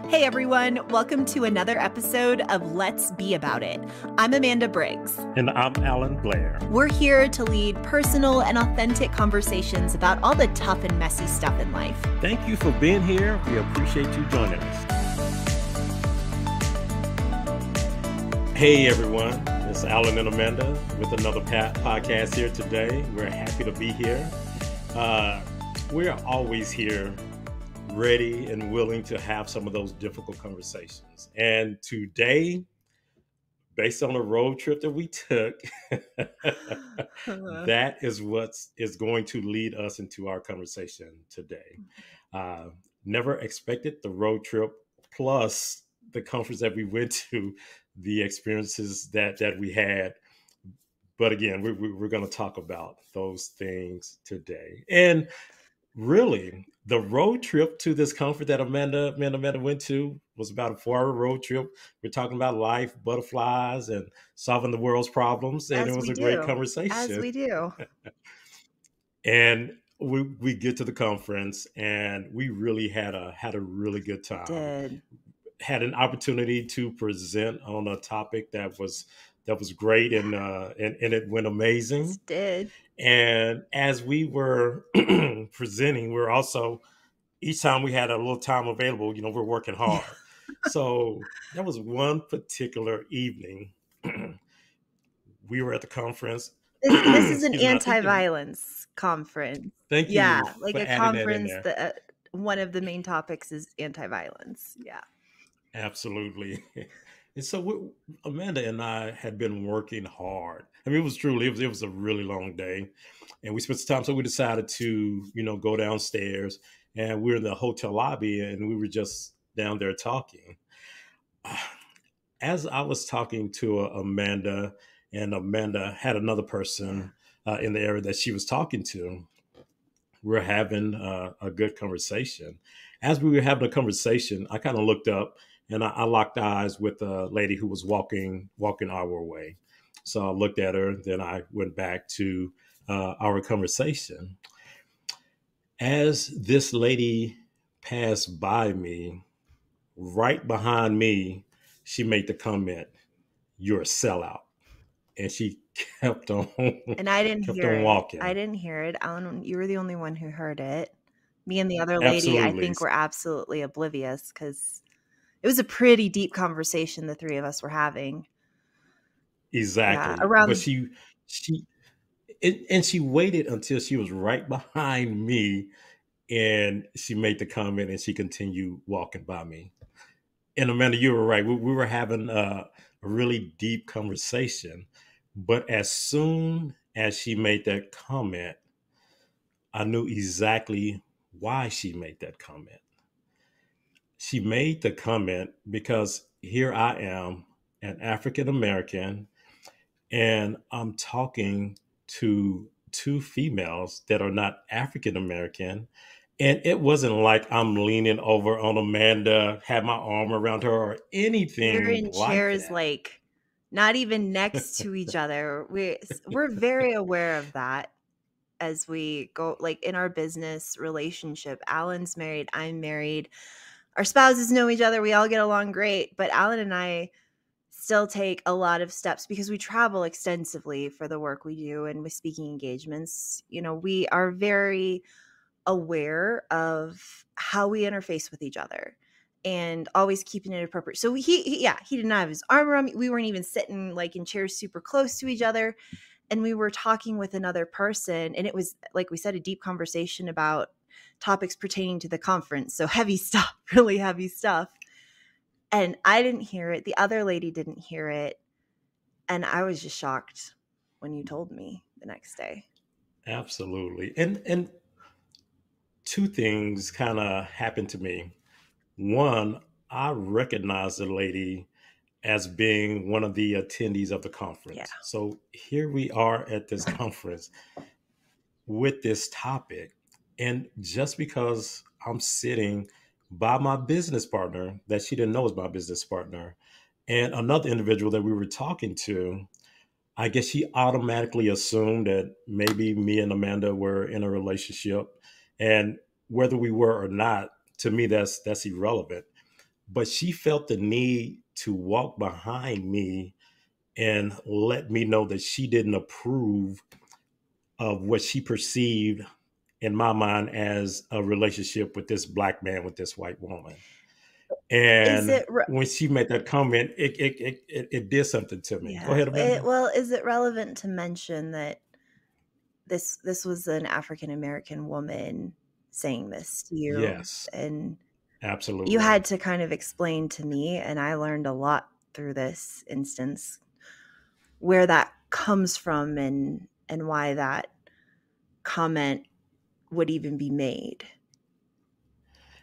Hey everyone, welcome to another episode of Let's Be About It. I'm Amanda Briggs. And I'm Alan Blair. We're here to lead personal and authentic conversations about all the tough and messy stuff in life. Thank you for being here. We appreciate you joining us. Hey everyone, it's Alan and Amanda with another podcast here today. We're happy to be here. We're always here, ready and willing to have some of those difficult conversations. And today, based on the road trip that we took, that is what is going to lead us into our conversation today. Never expected the road trip plus the conference that we went to, the experiences that we had. But again, we're going to talk about those things today. And really, the road trip to this conference that Amanda went to was about a 4-hour road trip. We're talking about life, butterflies, and solving the world's problems. And it was a great conversation. As we do. And we get to the conference, and we really had a really good time. Had an opportunity to present on a topic that was great, and it went amazing. It did. And as we were presenting, we're also, each time we had a little time available, we're working hard. So that was one particular evening. We were at the conference. This is an anti-violence conference. Thank you. Yeah, like a conference that one of the main topics is anti-violence. Yeah. Absolutely. And so Amanda and I had been working hard. I mean, it was a really long day, and we spent some time. So we decided to, go downstairs, and we were in the hotel lobby, and we were just down there talking. As I was talking to Amanda, and Amanda had another person in the area that she was talking to, we're having a good conversation. As we were having a conversation, I kind of looked up, and I locked eyes with a lady who was walking our way. So I looked at her, then I went back to our conversation. As this lady passed by me, right behind me, she made the comment, "You're a sellout." And she kept on, and I didn't hear it. Walking. I didn't hear it. Alan, you were the only one who heard it. Me and the other lady, I think, were absolutely oblivious because it was a pretty deep conversation the three of us were having. Exactly. Yeah, but she waited until she was right behind me, and she made the comment, and she continued walking by me. And Amanda, you were right. We were having a really deep conversation, but as soon as she made that comment, I knew exactly why she made that comment. She made the comment because here I am, an African American, and I'm talking to two females that are not African American. And it wasn't like I'm leaning over on Amanda, had my arm around her or anything. We're in like chairs, that. like not even next to each other. We're very aware of that as we go, like in our business relationship. Alan's married, I'm married. Our spouses know each other. We all get along great. But Alan and I still take a lot of steps because we travel extensively for the work we do and with speaking engagements. We are very aware of how we interface with each other and always keeping it appropriate. So he did not have his arm around me. We weren't even sitting like in chairs super close to each other. And we were talking with another person, and it was, like we said, a deep conversation about topics pertaining to the conference. So heavy stuff, really heavy stuff. And I didn't hear it. The other lady didn't hear it. And I was just shocked when you told me the next day. Absolutely. And two things kind of happened to me. One, I recognized the lady as being one of the attendees of the conference. Yeah. So here we are at this conference with this topic. And just because I'm sitting by my business partner that she didn't know was my business partner, and another individual that we were talking to, I guess she automatically assumed that maybe me and Amanda were in a relationship. And whether we were or not, to me, that's irrelevant. but she felt the need to walk behind me and let me know that she didn't approve of what she perceived in my mind as a relationship with this black man with this white woman. Is And it re when she made that comment, it did something to me. Go yeah, ahead, Amanda. well, is it relevant to mention that this was an African American woman saying this to you, Yes, and you absolutely. had to kind of explain to me, and I learned a lot through this instance, where that comes from and why that comment would even be made.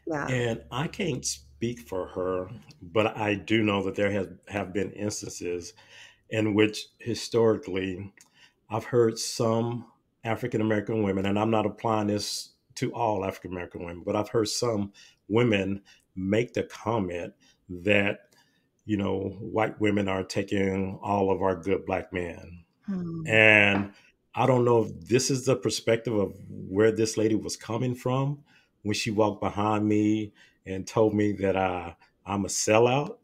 Yeah. And I can't speak for her, but I do know that there have been instances in which historically I've heard some African American women, and I'm not applying this to all African American women, but I've heard some women make the comment that, white women are taking all of our good black men. Hmm. And I don't know if this is the perspective of where this lady was coming from when she walked behind me and told me that I'm a sellout.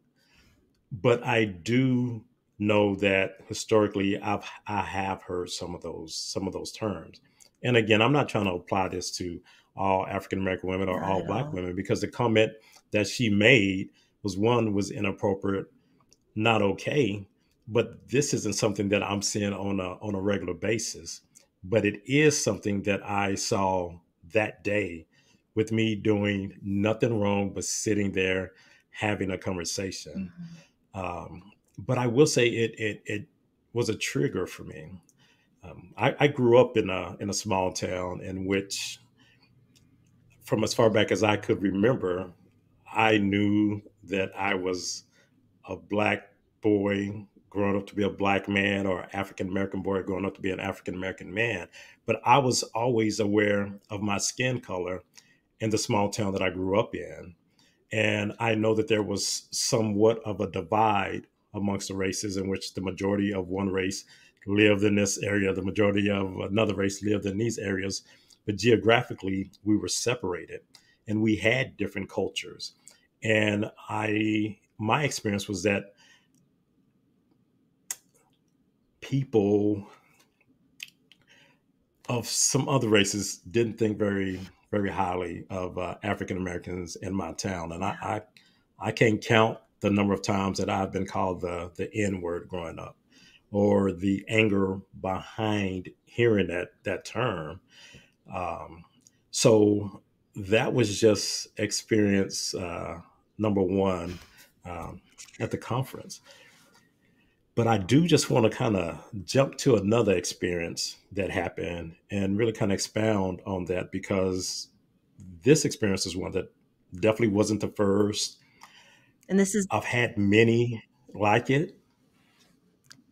But I do know that historically I have heard some of those terms. And again, I'm not trying to apply this to all African American women or Not all at black all. women, because the comment that she made was inappropriate, not okay. But this isn't something that I'm seeing on a regular basis. But it is something that I saw that day, with me doing nothing wrong but sitting there having a conversation. Mhm. But I will say it was a trigger for me. I grew up in a small town in which, from as far back as I could remember, I knew that I was a black boy growing up to be a black man, or African American boy growing up to be an African American man. But I was always aware of my skin color in the small town that I grew up in. And I know that there was somewhat of a divide amongst the races, in which the majority of one race lived in this area, the majority of another race lived in these areas. But geographically, we were separated and we had different cultures. And my experience was that people of some other races didn't think very highly of African Americans in my town, and Yeah. I can't count the number of times that I've been called the N word growing up, or the anger behind hearing that term. Um, so that was just experience number one um, at the conference. But I do just want to kind of jump to another experience that happened and really kind of expound on that, because this experience is one that definitely wasn't the first. And this is I've had many like it.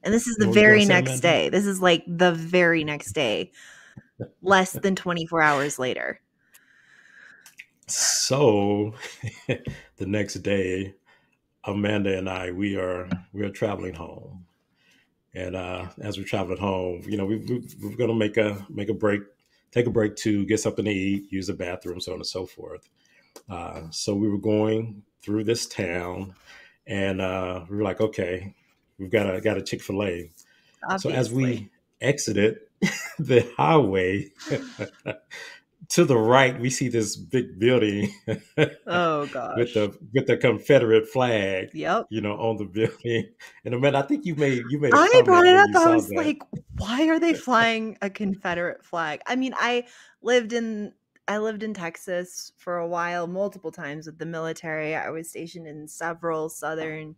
and this is the What were you going very to say, next Amanda? day. This is like the very next day, less than 24 hours later. So the next day, Amanda and I, we are traveling home. And as we're traveling home, we're going to make a break, take a break to get something to eat, use the bathroom, so on and so forth. So we were going through this town, and we were like, okay, we've got a Chick-fil-A. So as Obviously. we exited the highway, to the right, we see this big building Oh with gosh. the Confederate flag, Yep. on the building. And man, I think you made a I brought comment it when up. you I saw was that. like, why are they flying a Confederate flag? I mean, lived in I lived in Texas for a while, multiple times with the military. I was stationed in several southern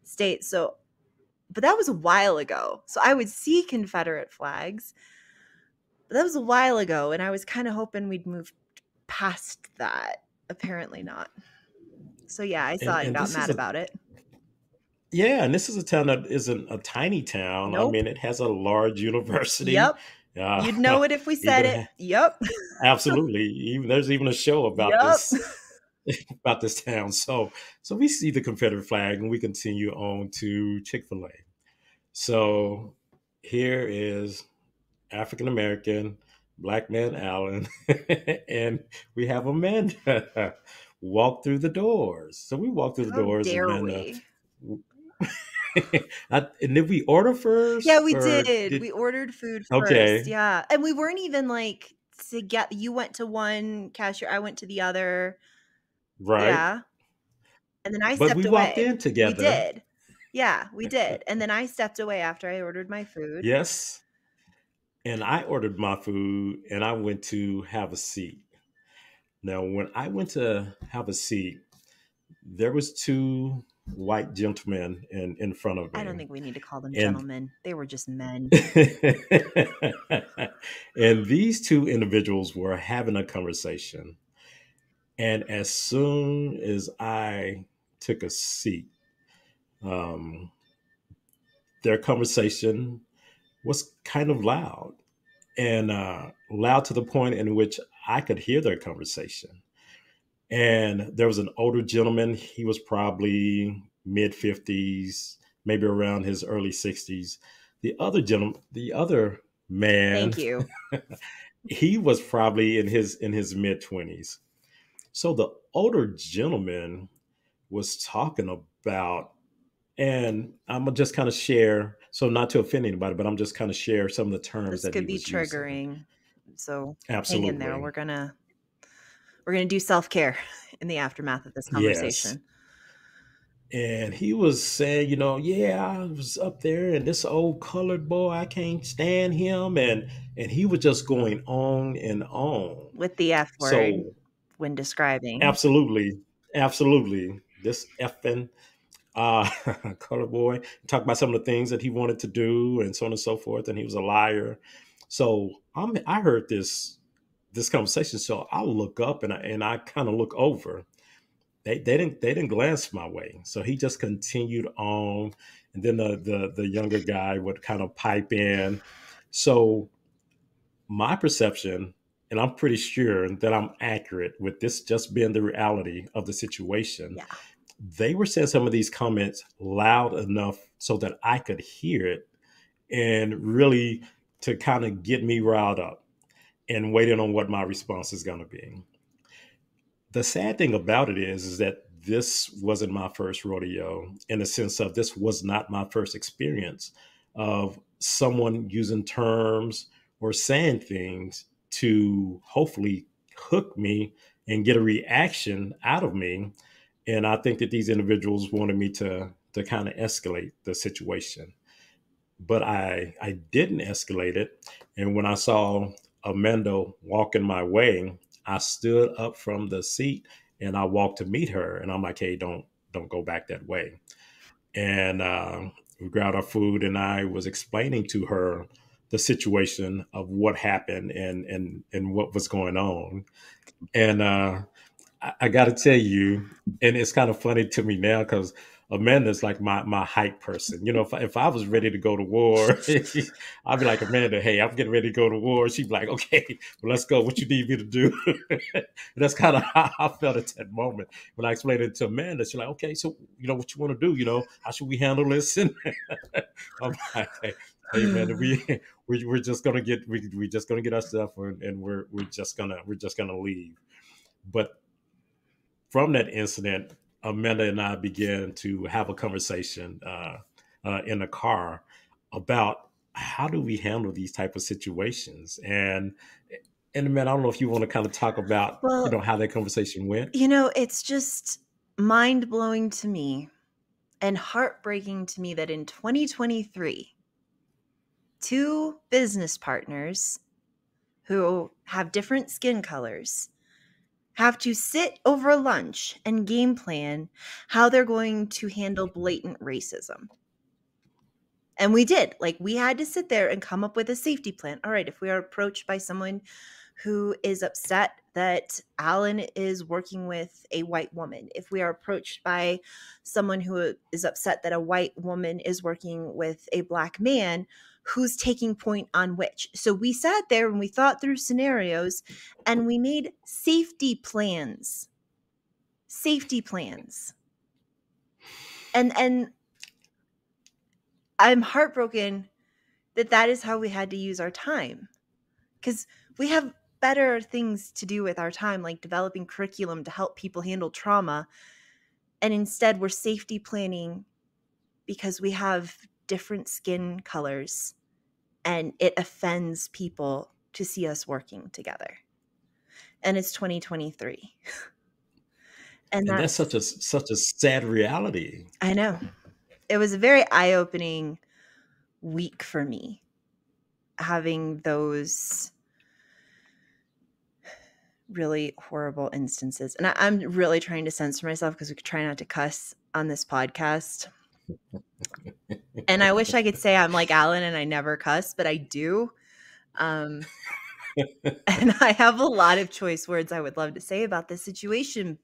states. So, but that was a while ago. So I would see Confederate flags, but that was a while ago, and I was kind of hoping we'd move past that. Apparently not. So yeah, I saw And it and and got this is mad a about it. Yeah, and this is a town that isn't a tiny town. I Nope. mean, it has a large university. Yep. Uh, You'd know it if we said even it. Yep. absolutely, even there's even a show about Yep. this town. So we see the Confederate flag, and we continue on to Chick-fil-A. So here is African American black man Allen, and we have Amanda walk through the doors. So we walked through the How doors, dare Amanda. we? And did we order Yeah, first, we or did. did? We ordered food first, Okay, yeah, and we weren't even, like, toget you went to one cashier, I went to the other. right. Yeah, and then I But we stepped walked away. in We together. did. Yeah, we did, and then I stepped away after I ordered my food. Yes, and I ordered my food, and I went to have a seat. Now, when I went to have a seat, there was two white gentlemen in front of I don't me, think we need to call them and gentlemen. They were just men. and these two individuals were having a conversation. And as soon as I took a seat, um, their conversation was kind of loud, and loud to the point in which I could hear their conversation. And there was an older gentleman. He was probably mid 50s, maybe around his early 60s. The other man, Thank you. he was probably in his mid 20s. So the older gentleman was talking about, and I'm gonna just kind of share, so not to offend anybody, but I'm just kind of share some of the terms This that he could be was using. triggering, so hang in there. Absolutely. We're gonna do self-care in the aftermath of this Yes. conversation. And he was saying, yeah, I was up there, and this old colored boy, I can't stand him, and he was just going on and on. With the F word So when describing. absolutely, absolutely, this effing uh, colored boy talked about some of the things that he wanted to do, and so on and so forth, and he was a liar. So I heard this conversation, so I look up and I kind of look over. They didn't glance my way. So he just continued on, and then the younger guy would kind of pipe in. So my perception, and I'm pretty sure that I'm accurate with this just being the reality of the situation. Yeah. They were saying some of these comments loud enough so that I could hear it, and really to kind of get me riled up and waiting on what my response is going to be. The sad thing about it is that this wasn't my first rodeo, in the sense of this was not my first experience of someone using terms or saying things to hopefully hook me and get a reaction out of me. And I think that these individuals wanted me to kind of escalate the situation, but I didn't escalate it. And when I saw Amanda walking my way, I stood up from the seat and I walked to meet her. And I'm like, hey, don't go back that way. And we grabbed our food, and I was explaining to her the situation of what happened and what was going on. And I got to tell you, and it's kind of funny to me now because Amanda's like my hype person. If I was ready to go to war, I'd be like, Amanda, hey, I'm getting ready to go to war. She'd be like, okay, well, let's go. What you need me to do? That's kind of how I felt at that moment when I explained it to Amanda. She's like, okay, so what you want to do? How should we handle this? And I'm like, hey man, we're just gonna we're just gonna get our stuff, and we're just gonna leave. But from that incident, Amanda and I began to have a conversation in the car about how do we handle these type of situations. And man, I don't know if you want to kind of talk about Well, how that conversation went. it's just mind-blowing to me and heartbreaking to me that in 2023, two business partners who have different skin colors have to sit over lunch and game plan how they're going to handle blatant racism. And we did. Like, we had to sit there and come up with a safety plan. All right, if we are approached by someone who is upset that Alan is working with a white woman, if we are approached by someone who is upset that a white woman is working with a black man, who's taking point on which? So we sat there and we thought through scenarios and we made safety plans. Safety plans. And I'm heartbroken that is how we had to use our time, because we have better things to do with our time, like developing curriculum to help people handle trauma. And instead, we're safety planning because we have different skin colors and it offends people to see us working together. And it's 2023. And And that's that's, such a sad reality. I know. It was a very eye opening week for me, having those really horrible instances. And I'm really trying to censor myself because we could try not to cuss on this podcast. And I wish I could say I'm like Alan and I never cuss, but I do. Um, and I have a lot of choice words I would love to say about this situation.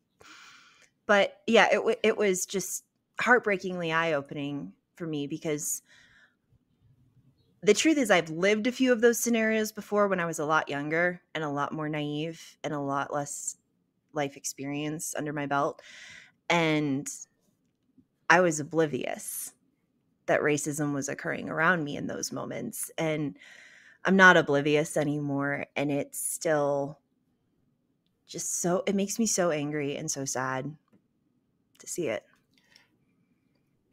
But yeah, it was just heartbreakingly eye opening for me because the truth is I've lived a few of those scenarios before when I was a lot younger and a lot more naive and a lot less life experience under my belt. And I was oblivious that racism was occurring around me in those moments. And I'm not oblivious anymore. And it's still just so, it makes me so angry and so sad to see it.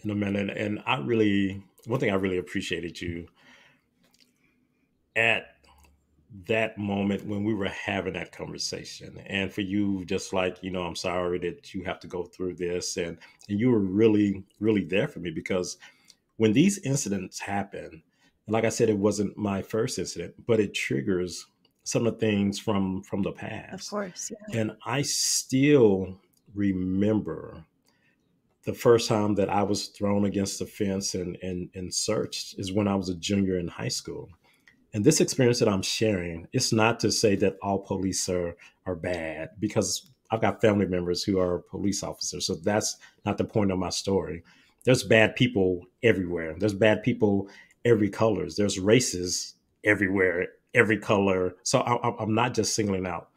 In a minute. And one thing I really appreciated you at that moment when we were having that conversation, and for you, just like, I'm sorry that you have to go through this, and you were really, really there for me, because when these incidents happen, and like I said, it wasn't my first incident, but it triggers some of the things from the Of past. course. Yeah. And I still remember the first time that I was thrown against the fence and searched is when I was a junior in high school. And this experience that I'm sharing, it's not to say that all police are bad, because I've got family members who are police officers. So that's not the point of my story. There's bad people everywhere. There's bad people every colors. There's races everywhere, every color. So I'm not just singling out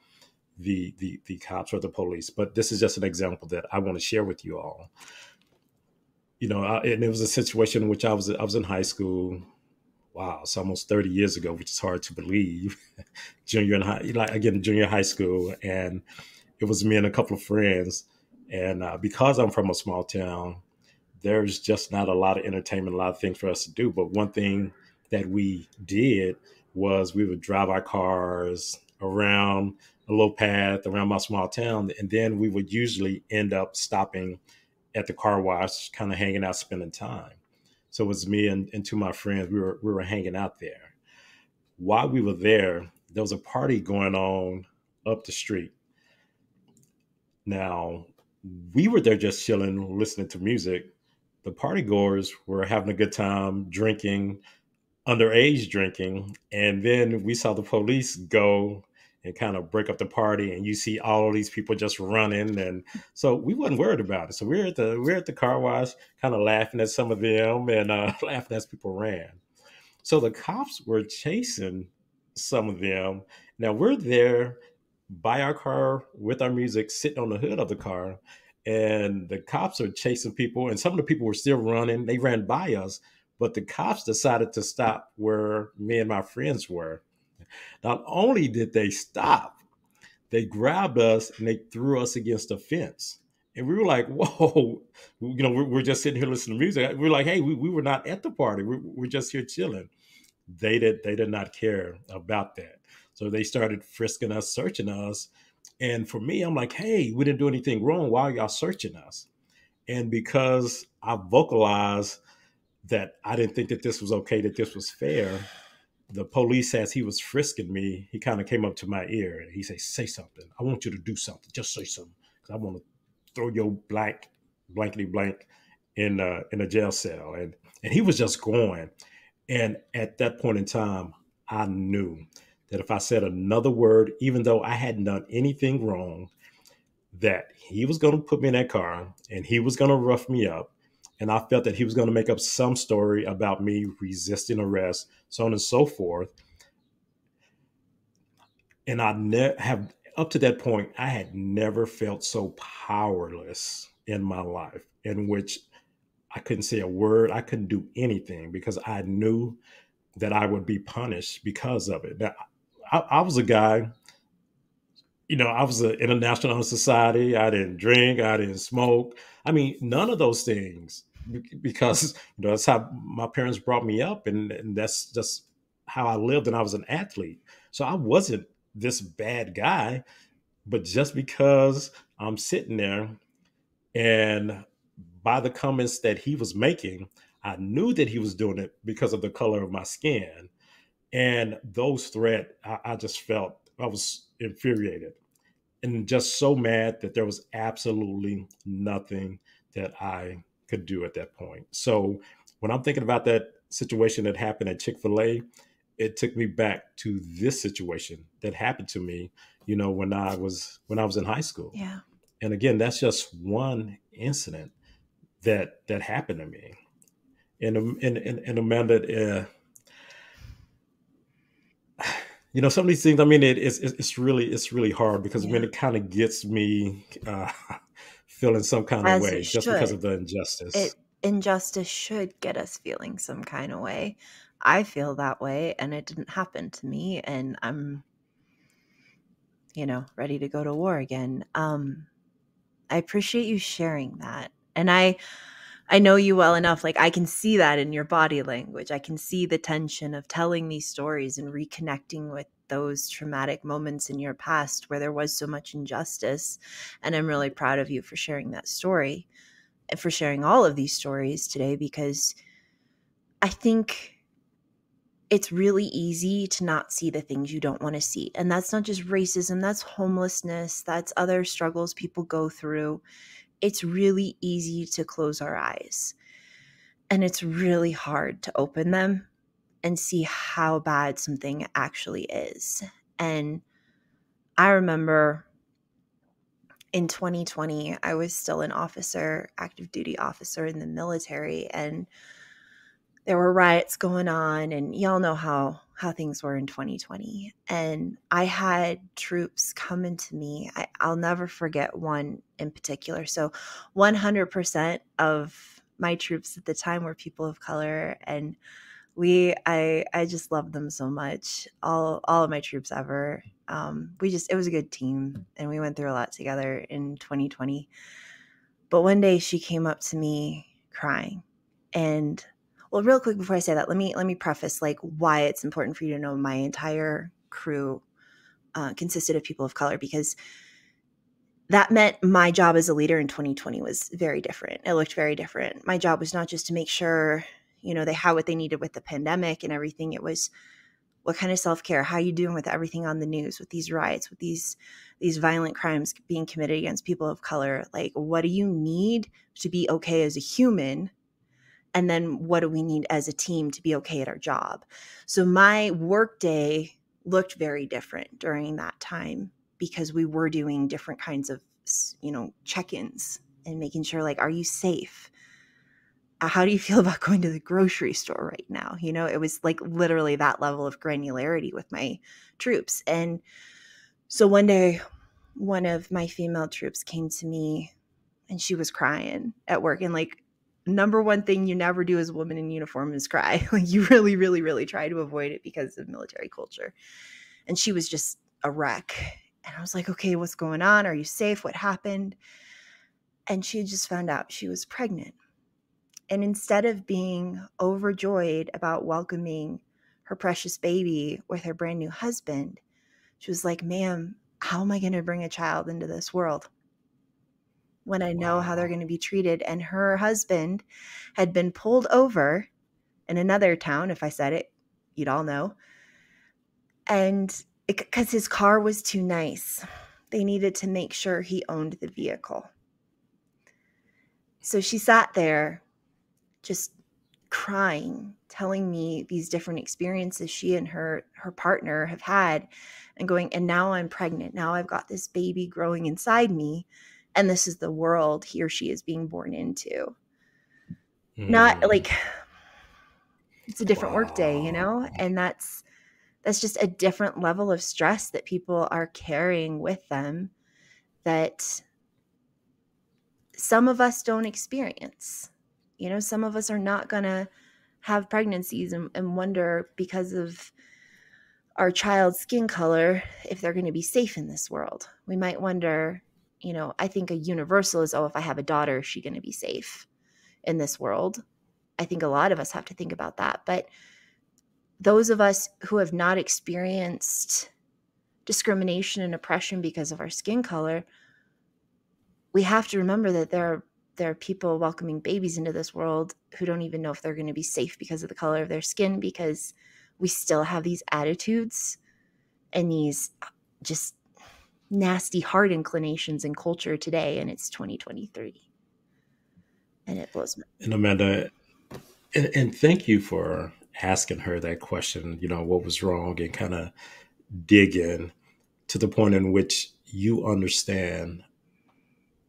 the cops or the police, but this is just an example that I want to share with you all. And it was a situation in which I was in high school. Wow, it's almost 30 years ago, which is hard to believe. Junior high school, and it was me and a couple of friends. And because I'm from a small town, there's just not a lot of entertainment, a lot of things for us to do. But one thing that we did was we would drive our cars around a little path around my small town, and then we would usually end up stopping at the car wash, kind of hanging out, spending time. So it was me and two of my friends. We were hanging out there. While we were there was a party going on up the street. Now, we were there just chilling, listening to music. The party goers were having a good time, drinking, underage drinking. And then we saw the police go and kind of break up the party, and you see all of these people just running. And so we wasn't worried about it. So we're at the car wash, kind of laughing at some of them, and laughing as people ran. So the cops were chasing some of them. Now we're there by our car with our music, sitting on the hood of the car, and the cops are chasing people. And some of the people were still running. They ran by us, but the cops decided to stop where me and my friends were. Not only did they stop, they grabbed us and they threw us against a fence. And we were like, whoa, we're just sitting here listening to music. We're like, hey, we were not at the party. We're just here chilling. They did not care about that. So they started frisking us, searching us. And for me, I'm like, hey, we didn't do anything wrong. Why are y'all searching us? And because I vocalized that I didn't think that this was okay, that this was fair, the police, as he was frisking me, he kind of came up to my ear and he said, say something. I want you to do something. Just say something. Because I want to throw your blankety blank in a jail cell. And he was just going. And at that point in time, I knew that if I said another word, even though I hadn't done anything wrong, that he was going to put me in that car and he was going to rough me up. And I felt that he was going to make up some story about me resisting arrest, so on and so forth. And have, up to that point, I had never felt so powerless in my life, in which I couldn't say a word. I couldn't do anything because I knew that I would be punished because of it. Now, I was a guy. I was an international honor society. I didn't drink. I didn't smoke. I mean, none of those things because that's how my parents brought me up, and that's just how I lived. And I was an athlete, so I wasn't this bad guy. But just because I'm sitting there and by the comments that he was making, I knew that he was doing it because of the color of my skin. And those threats, I just felt I was infuriated and just so mad that there was absolutely nothing that I could do at that point. So when I'm thinking about that situation that happened at Chick-fil-A, it took me back to this situation that happened to me, when I was in high school. Yeah. And again, that's just one incident that happened to me. And Amanda, some of these things. I mean, it's really hard because Yeah. it kind of gets me feeling some kind of As it way just because should. of the injustice. It injustice should get us feeling some kind of way. I feel that way, and it didn't happen to me, and I'm, ready to go to war again. I appreciate you sharing that. And I know you well enough. Like, I can see that in your body language. I can see the tension of telling these stories and reconnecting with those traumatic moments in your past where there was so much injustice. And I'm really proud of you for sharing that story and for sharing all of these stories today, because I think it's really easy to not see the things you don't want to see. And that's not just racism, that's homelessness, that's other struggles people go through. It's really easy to close our eyes. And it's really hard to open them and see how bad something actually is. And I remember in 2020, I was still an officer, active duty officer in the military, and there were riots going on, and y'all know how things were in 2020. And I had troops coming to me. I'll never forget one in particular. So 100% of my troops at the time were people of color, and I just loved them so much. All of my troops ever. It was a good team, and we went through a lot together in 2020. But one day she came up to me crying, and well, real quick before I say that, let me preface like why it's important for you to know my entire crew consisted of people of color, because that meant my job as a leader in 2020 was very different. It looked very different. My job was not just to make sure, they had what they needed with the pandemic and everything. It was what kind of self-care, how you doing with everything on the news, with these riots, with these violent crimes being committed against people of color. Like, what do you need to be okay as a human? And then what do we need as a team to be okay at our job? So my workday looked very different during that time because we were doing different kinds of, check-ins and making sure, like, are you safe? How do you feel about going to the grocery store right now? It was like literally that level of granularity with my troops. And so one day, one of my female troops came to me and she was crying at work. And like, number one thing you never do as a woman in uniform is cry. Like, you really, really, really try to avoid it because of military culture. And she was just a wreck. And I was like, okay, what's going on? Are you safe? What happened? And she had just found out she was pregnant. And instead of being overjoyed about welcoming her precious baby with her brand new husband, she was like, ma'am, how am I going to bring a child into this world when I know how they're Wow. going to be treated? And her husband had been pulled over in another town. If I said it, you'd all know. And because his car was too nice, they needed to make sure he owned the vehicle. So she sat there just crying, telling me these different experiences she and her partner have had, and going, and now I'm pregnant. Now I've got this baby growing inside me, and this is the world he or she is being born into. Not Mm, like it's a different work day, wow. and that's just a different level of stress that people are carrying with them that some of us don't experience. Some of us are not going to have pregnancies and wonder because of our child's skin color if they're going to be safe in this world. We might wonder, I think a universal is, oh, if I have a daughter, is she going to be safe in this world? I think a lot of us have to think about that. But those of us who have not experienced discrimination and oppression because of our skin color, we have to remember that there are people welcoming babies into this world who don't even know if they're going to be safe because of the color of their skin, because we still have these attitudes and these just nasty heart inclinations in culture today, and it's 2023. And it blows me. And Amanda, and thank you for asking her that question, what was wrong, and kind of dig in to the point in which you understand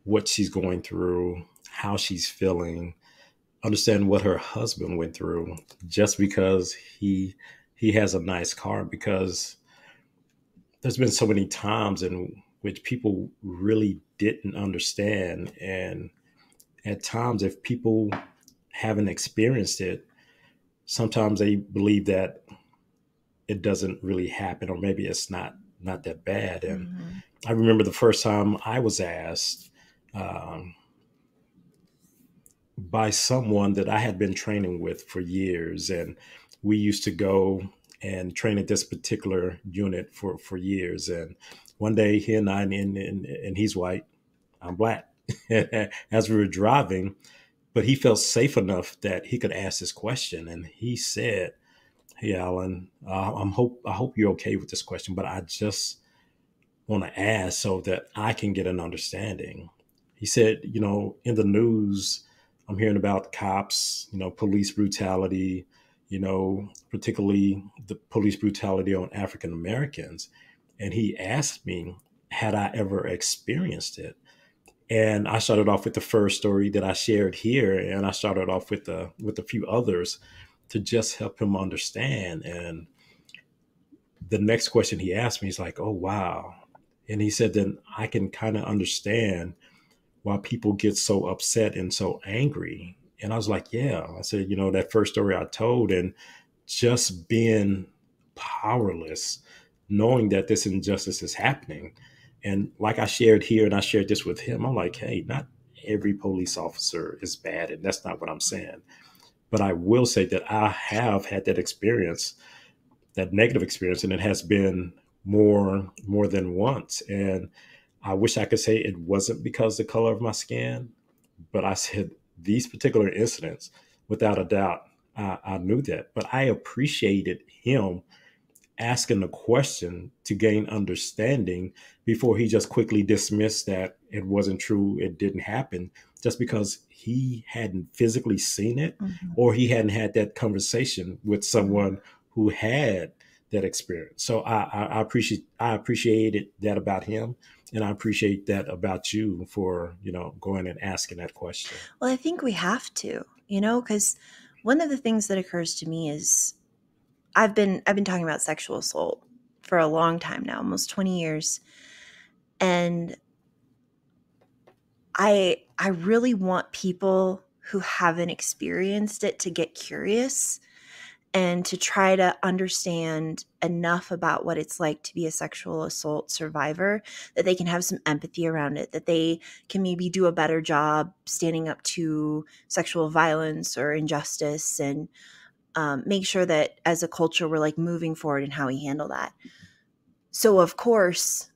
what she's going through, how she's feeling, understand what her husband went through just because he has a nice car. Because there's been so many times in which people really didn't understand, and at times if people haven't experienced it, sometimes they believe that it doesn't really happen, or maybe it's not that bad. And Mm-hmm. I remember the first time I was asked um, by someone that I had been training with for years, and we used to go and train at this particular unit for years. And one day, he and I, and he's white, I'm black, as we were driving, but he felt safe enough that he could ask this question, and he said, "Hey, Alan, I hope you're okay with this question, but I just want to ask so that I can get an understanding." He said, in the news, I'm hearing about cops, police brutality, particularly the police brutality on African Americans. And he asked me, had I ever experienced it? And I started off with the first story that I shared here, and I started off with a few others to just help him understand. And the next question he asked me is like, "Oh wow." And he said, "Then I can kind of understand why people get so upset and so angry." And I was like, "Yeah." I said, that first story I told, and just being powerless, knowing that this injustice is happening. And like I shared here, and I shared this with him, I'm like, hey, not every police officer is bad. And that's not what I'm saying. But I will say that I have had that experience, that negative experience, and it has been more than once. And I wish I could say it wasn't because the color of my skin, but I said these particular incidents, without a doubt, I knew that. But I appreciated him asking the question to gain understanding before he just quickly dismissed that it wasn't true, it didn't happen, just because he hadn't physically seen it, Mm-hmm. or he hadn't had that conversation with Mm-hmm. someone who had that experience. So I appreciated that about him, and I appreciate that about you for going and asking that question. Well, I think we have to, because one of the things that occurs to me is I've been talking about sexual assault for a long time now, almost 20 years. And I really want people who haven't experienced it to get curious and to try to understand enough about what it's like to be a sexual assault survivor, that they can have some empathy around it, that they can maybe do a better job standing up to sexual violence or injustice, and make sure that as a culture we're like moving forward in how we handle that. So of course,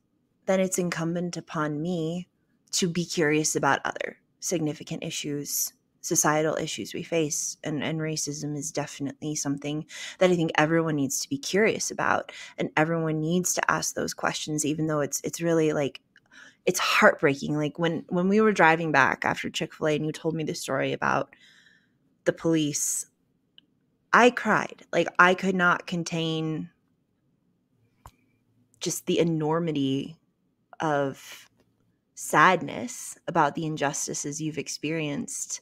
then it's incumbent upon me to be curious about other significant issues, societal issues we face. And racism is definitely something that I think everyone needs to be curious about. And everyone needs to ask those questions, even though it's really like, it's heartbreaking. Like when we were driving back after Chick-fil-A and you told me the story about the police, I cried. Like I could not contain just the enormity of sadness about the injustices you've experienced.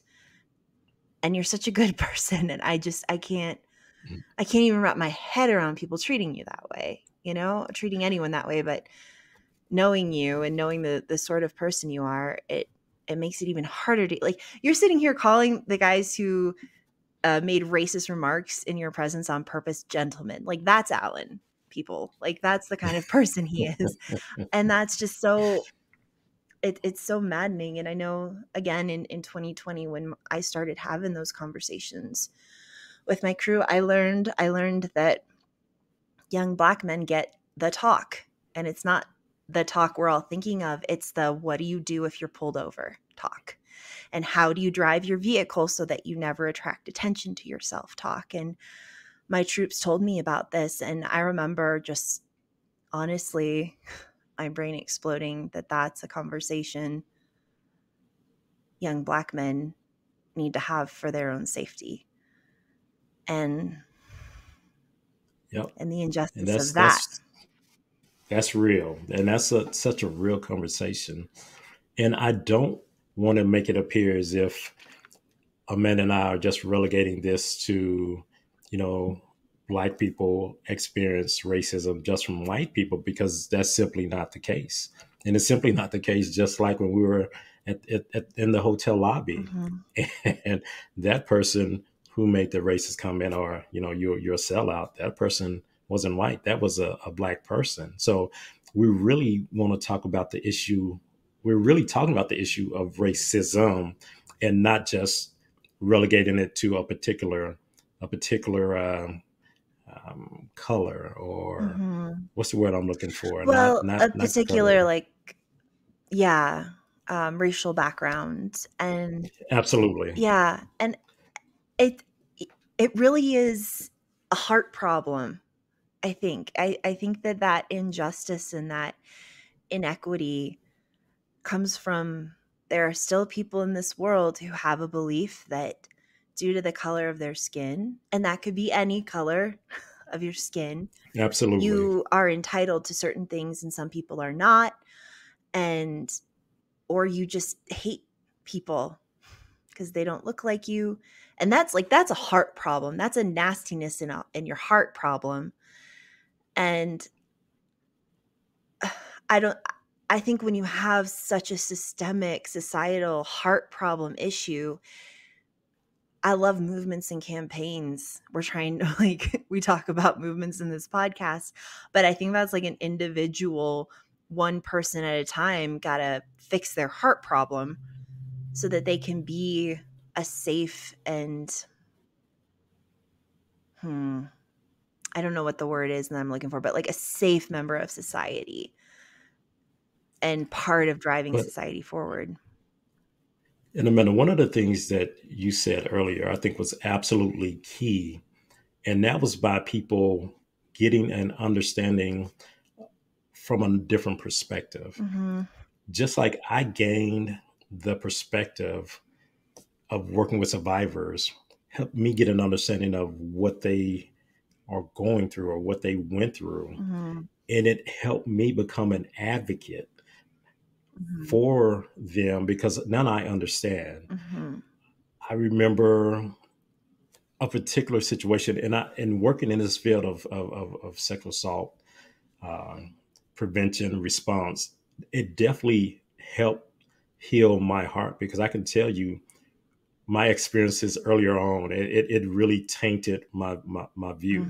And you're such a good person, and I can't even wrap my head around people treating you that way, treating anyone that way. But knowing you and knowing the sort of person you are, it makes it even harder to, like, you're sitting here calling the guys who made racist remarks in your presence on purpose gentlemen. Like, that's Alan. people. Like that's the kind of person he is. And that's just so it's so maddening. And I know again in 2020 when I started having those conversations with my crew, I learned that young Black men get the talk. And it's not the talk we're all thinking of. It's the what do you do if you're pulled over talk. And how do you drive your vehicle so that you never attract attention to yourself talk. And my troops told me about this. And I remember just honestly, my brain exploding that that's a conversation young Black men need to have for their own safety. And Yep. and the And injustice of that. that's real. And that's such a real conversation. And I don't want to make it appear as if Amanda and I are just relegating this to, you know, Black people experience racism just from white people, because that's simply not the case. And it's simply not the case, just like when we were in the hotel lobby. Mm-hmm. And that person who made the racist comment, or, you're a sellout, that person wasn't white. That was a Black person. So we really want to talk about the issue. We're really talking about the issue of racism, and not just relegating it to a particular color, or Mm-hmm. what's the word I'm looking for? Well, a Not particular color. like yeah, racial background. And Absolutely, yeah, and it it really is a heart problem. I think that that injustice and that inequity comes from there are still people in this world who have a belief that due to the color of their skin, and that could be any color of your skin, absolutely. you are entitled to certain things and some people are not. And or you just hate people because they don't look like you. And that's a heart problem. That's a nastiness in your heart problem. And I don't I think when you have such a systemic societal heart problem issue, I love movements and campaigns. We're trying to like we talk about movements in this podcast, but I think that's like an individual one person at a time got to fix their heart problem so that they can be a safe and I don't know what the word is that I'm looking for, but like a safe member of society and part of driving But society forward. in a minute, one of the things that you said earlier, I think was absolutely key, and that was by people getting an understanding from a different perspective. Mm-hmm. Just like I gained the perspective of working with survivors, helped me get an understanding of what they are going through or what they went through. Mm-hmm. And it helped me become an advocate Mm-hmm. for them, because now I understand. Mm-hmm. I remember a particular situation, and working in this field of sexual assault uh, prevention response, it definitely helped heal my heart, because I can tell you my experiences earlier on, it really tainted my view.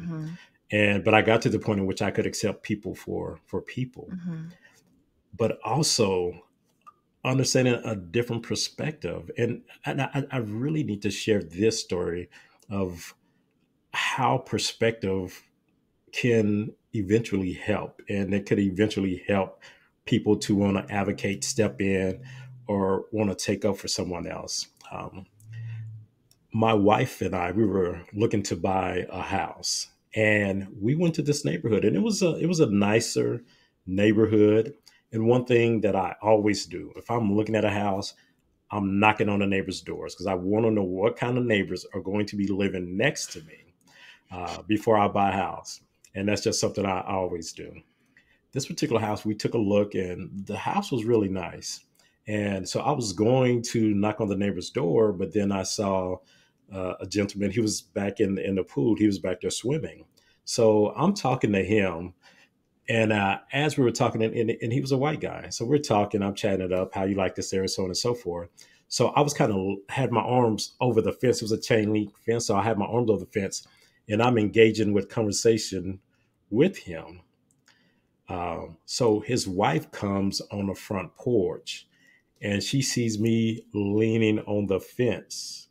Mm-hmm. But I got to the point in which I could accept people for people, Mm-hmm. but also understanding a different perspective. And I really need to share this story of how perspective can eventually help, and it could eventually help people to want to advocate, step in, or want to take up for someone else. My wife and I, we were looking to buy a house, and we went to this neighborhood, and it was a nicer neighborhood. And one thing that I always do, if I'm looking at a house, I'm knocking on the neighbors' doors, because I want to know what kind of neighbors are going to be living next to me before I buy a house. And that's just something I always do. This particular house, we took a look, and the house was really nice. And so I was going to knock on the neighbor's door, but then I saw a gentleman. He was back in the pool. He was back there swimming. So I'm talking to him, and as we were talking, and he was a white guy. So we're talking, I'm chatting it up, how you like this area, so on and so forth. So I was kind of had my arms over the fence. It was a chain link fence. So I had my arms over the fence, and I'm engaging with conversation with him. So his wife comes on the front porch and she sees me leaning on the fence.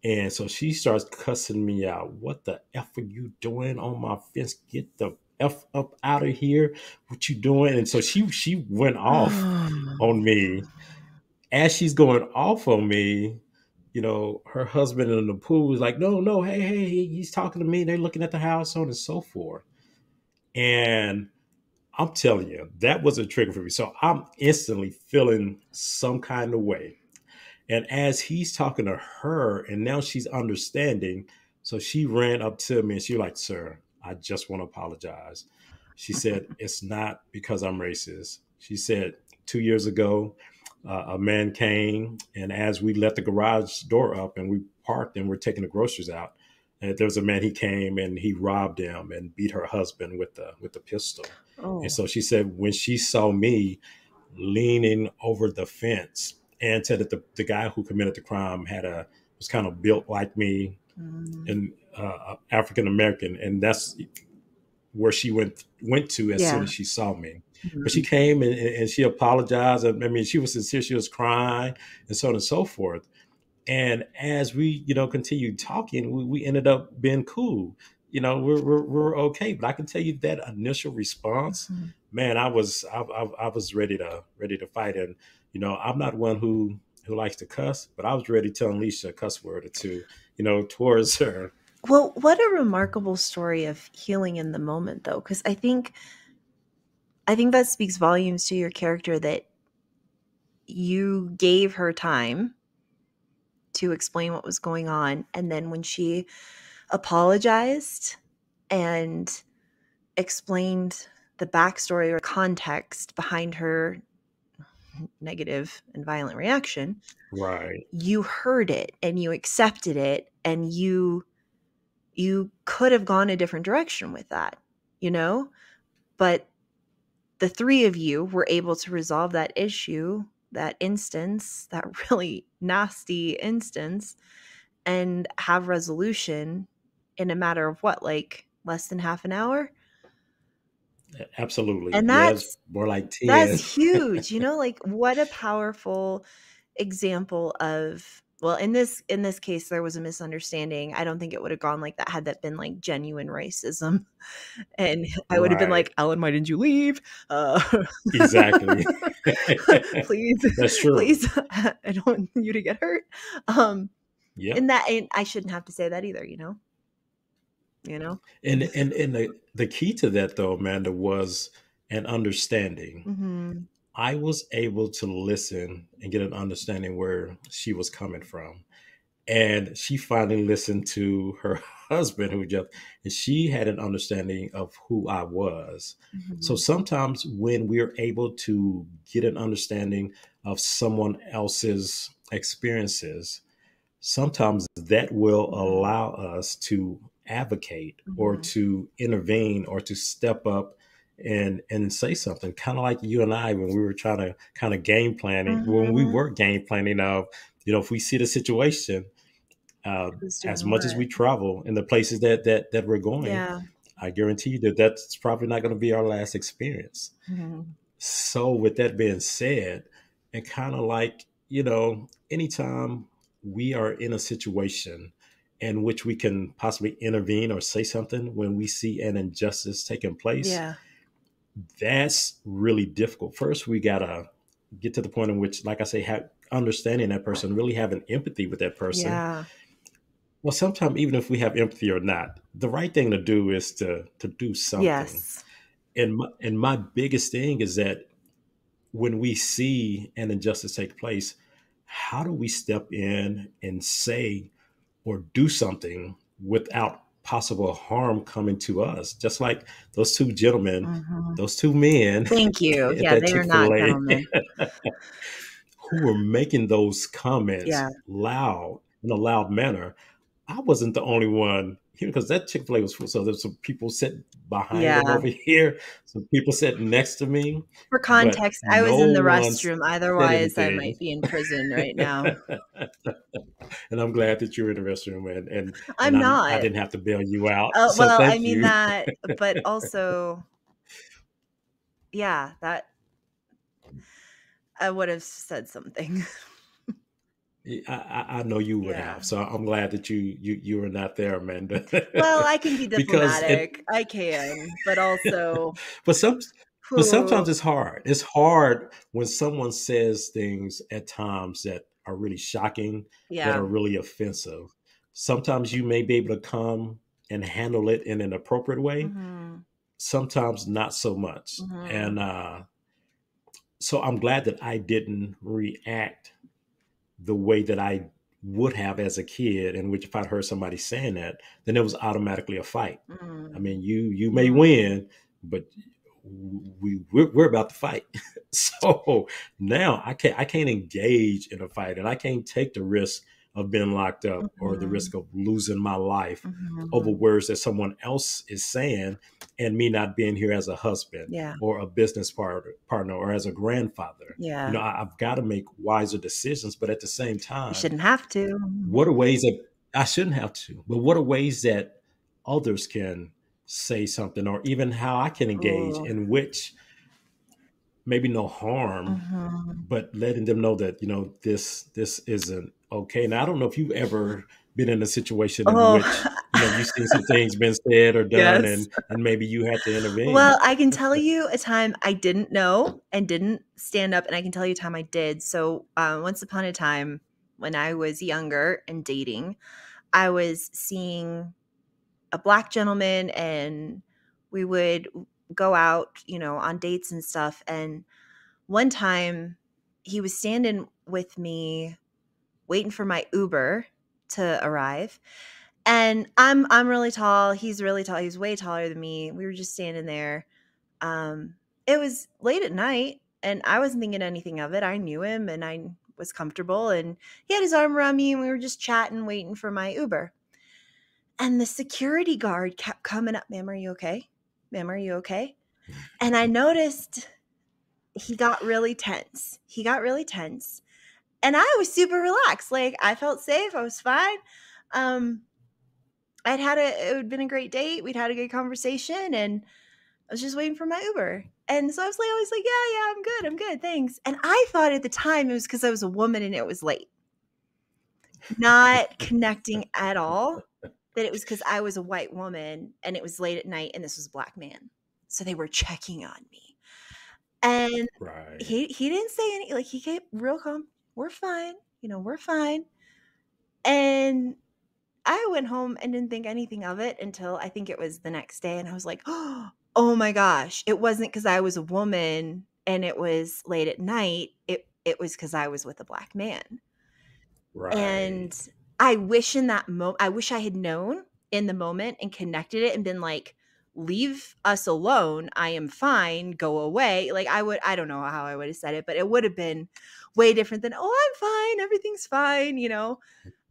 And so she starts cussing me out. What the F are you doing on my fence? Get the F up out of here. What you doing? And so she went off on me. As she's going off on me, her husband in the pool is like, no, no, hey, hey, he's talking to me. They're looking at the house, so on and so forth. And I'm telling you, that was a trigger for me. So I'm instantly feeling some kind of way. And as he's talking to her, and now she's understanding, so she ran up to me and she was like, "Sir, I just want to apologize." She said, "It's not because I'm racist." She said, 2 years ago, a man came, and as we let the garage door up and we parked and we're taking the groceries out, there was a man. He came and he robbed him and beat her husband with the pistol. And Oh. so she said, when she saw me leaning over the fence, and said that the guy who committed the crime was kind of built like me Mm. and African American, and that's where she went to as soon Yeah. as she saw me. But she Mhm. came and she apologized. I mean, she was sincere. She was crying and so on and so forth. And as we, continued talking, we ended up being cool. We're okay. But I can tell you that initial response, Mhm. man, I was ready to fight. And I'm not one who likes to cuss, but I was ready to unleash a cuss word or two, towards her. Well, what a remarkable story of healing in the moment, though, because I think that speaks volumes to your character that you gave her time to explain what was going on, and then when she apologized and explained the backstory or context behind her negative and violent reaction, Right. you heard it and you accepted it, and you could have gone a different direction with that, you know? But the three of you were able to resolve that issue, that instance, that really nasty instance, and have resolution in a matter of what, like less than half an hour? Absolutely. And Yes. More like that's 10. huge, like what a powerful example of, well, in this case there was a misunderstanding. I don't think it would have gone like that had that been like genuine racism. And I would have been Right. like, "Alan, why didn't you leave? Uh, Exactly. please, That's true. please, I don't want you to get hurt." Um, Yep. and I shouldn't have to say that either, you know? And the key to that though, Amanda, was an understanding. Mhm. I was able to listen and get an understanding where she was coming from. And she finally listened to her husband and she had an understanding of who I was. So Mhm. sometimes when we're able to get an understanding of someone else's experiences, sometimes that will Mhm. allow us to advocate or Mhm. to intervene or to step up and say something, kind of like you and I when we were trying to kind of game planning, when we Mhm. were game planning of, if we see the situation, Who's as doing much as what? we travel in the places that we're going, Yeah. I guarantee you that that's probably not going to be our last experience. Mhm. So, with that being said, and kind of like, anytime we are in a situation in which we can possibly intervene or say something when we see an injustice taking place, Yeah. that's really difficult. First, we got to get to the point in which, like I say, understanding that person, really having empathy with that person. Yeah. Well, sometimes, even if we have empathy or not, the right thing to do is to do something. Yes. And my biggest thing is that when we see an injustice take place, how do we step in and say or do something without possible harm coming to us? Just like those two gentlemen, Mhm. those two men Thank you. at Yeah, that they are Chick not fil A gentlemen. who were making those comments Yeah. loud in a loud manner. I wasn't the only one because that Chick-fil-A was full. So there's some people sitting behind them Yeah. over here, some people sitting next to me, For but context, I was no in the one restroom, said otherwise I anything. might be in prison right now. And I'm glad that you're in the restroom, and I'm I not. didn't have to bail you out. So Well, I thank mean you. that, but also, yeah, that I would have said something. I know you would Yeah. have. So I'm glad that you were not there, Amanda. Well, I can be Because it diplomatic. I can, but also, but some but whew, sometimes it's hard. It's hard when someone says things at times that are really shocking, that yeah. are really offensive. Sometimes you may be able to come and handle it in an appropriate way. Mhm. Sometimes not so much. Mhm. And so I'm glad that I didn't react the way that I would have as a kid, in which if I'd heard somebody saying that, then it was automatically a fight. I Mm. mean, you may Mm. win, but we're about to fight. So now I can't engage in a fight, and I can't take the risk of being locked up or the Mhm. risk of losing my life over Mhm. words that someone else is saying, and me not being here as a husband Yeah. or a business partner or as a grandfather. Yeah. I've got to make wiser decisions, but at the same You time, shouldn't have to. what are ways that I shouldn't have to, but what are ways that others can say something, or even how I can engage Ooh. in which maybe no harm, Mhm. but letting them know that, this isn't okay. Now, I don't know if you've ever been in a situation in Oh, which, you've seen some things been said or done, yes. and maybe you had to intervene. Well, I can tell you a time I didn't know and didn't stand up, and I can tell you a time I did. So, once upon a time when I was younger and dating, I was seeing a black gentleman, and we would go out, on dates and stuff. And one time he was standing with me waiting for my Uber to arrive. And I'm really tall, he's really tall, he's way taller than me. We were just standing there. Um, it was late at night and I wasn't thinking anything of it. I knew him and I was comfortable and he had his arm around me and we were just chatting, waiting for my Uber. And the security guard kept coming up, "Ma'am, are you okay? Ma'am, are you okay?" And I noticed he got really tense. He got really tense. And I was super relaxed. Like I felt safe. I was fine. Um, it had been a great date. We'd had a good conversation and I was just waiting for my Uber. And so I was like, yeah, I'm good, thanks. And I thought at the time it was because I was a woman and it was late, not connecting at all that it was because I was a white woman and it was late at night and this was a black man. So they were checking on me. And Right. he didn't say any, like he kept real calm. We're fine, we're fine. And I went home and didn't think anything of it until I think it was the next day, and I was like, "Oh my gosh, it wasn't because I was a woman and it was late at night. It was because I was with a black man." Right. And I wish in that moment, I wish I had known in the moment and connected it and been like, "Leave us alone. I am fine. Go away." Like I don't know how I would have said it, but it would have been way different than, "Oh, I'm fine. Everything's fine,"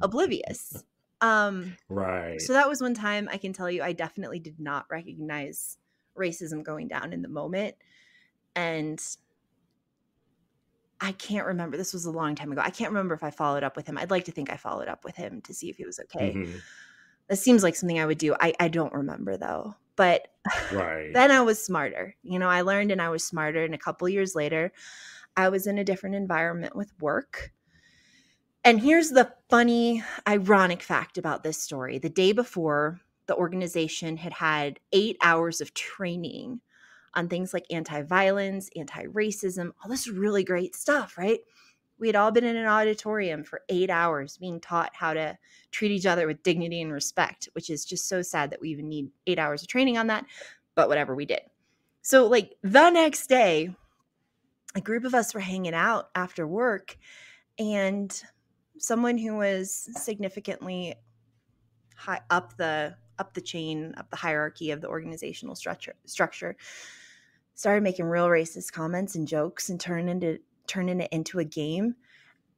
oblivious. Um, Right. so that was one time I can tell you I definitely did not recognize racism going down in the moment. And I can't remember. This was a long time ago. I can't remember if I followed up with him. I'd like to think I followed up with him to see if he was okay. Hmm. That seems like something I would do. I don't remember though. But Right. then I was smarter. I learned and I was smarter. And a couple years later, I was in a different environment with work. And here's the funny, ironic fact about this story. The day before, the organization had had 8 hours of training on things like anti-violence, anti-racism, all this really great stuff, right? We had all been in an auditorium for 8 hours being taught how to treat each other with dignity and respect, which is just so sad that we even need 8 hours of training on that, but whatever, we did. So, like, the next day, a group of us were hanging out after work, and someone who was significantly high up the chain, up the hierarchy of the organizational structure started making real racist comments and jokes and turning it into a game.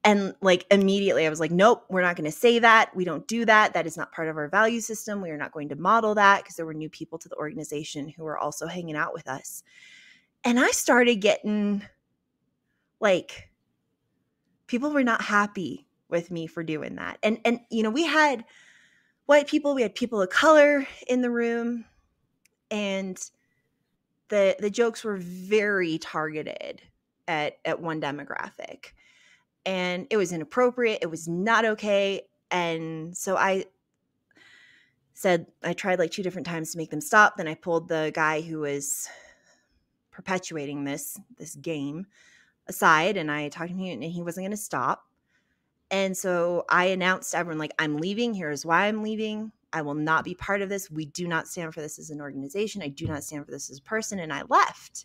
And like immediately I was like, nope, we're not going to say that. We don't do that. That is not part of our value system. We are not going to model that, because there were new people to the organization who were also hanging out with us. And I started getting like, people were not happy with me for doing that. And you know, we had white people, we had people of color in the room, and the jokes were very targeted at one demographic. And it was inappropriate. It was not okay. And so I tried like 2 different times to make them stop. Then I pulled the guy who was perpetuating this game aside, and I talked to him, and he wasn't going to stop. And so I announced to everyone, like, I'm leaving. Here's why I'm leaving. I will not be part of this. We do not stand for this as an organization. I do not stand for this as a person. And I left.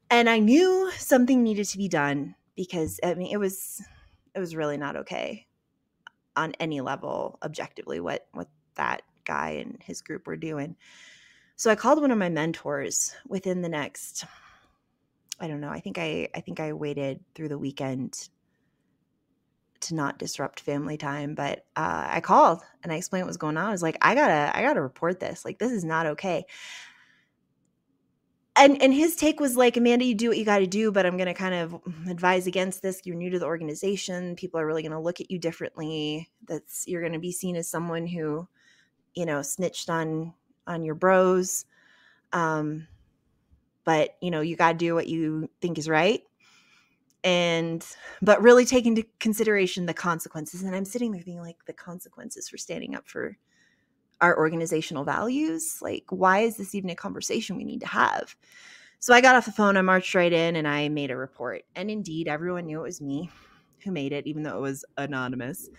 And I knew something needed to be done, because I mean, it was really not okay on any level, objectively, what that guy and his group were doing. So I called one of my mentors within the next, I don't know, I think I waited through the weekend to not disrupt family time, but I called and I explained what was going on. I was like, I gotta report this. Like, this is not okay. And his take was like, Amanda, you do what you got to do, but I'm going to kind of advise against this. You're new to the organization. People are really going to look at you differently. You're going to be seen as someone who, you know, snitched on your bros. But you know, you got to do what you think is right. But really take into consideration the consequences. And I'm sitting there thinking, like, the consequences for standing up for our organizational values. Like, why is this even a conversation we need to have? So I got off the phone, I marched right in, and I made a report. And indeed, everyone knew it was me who made it, even though it was anonymous.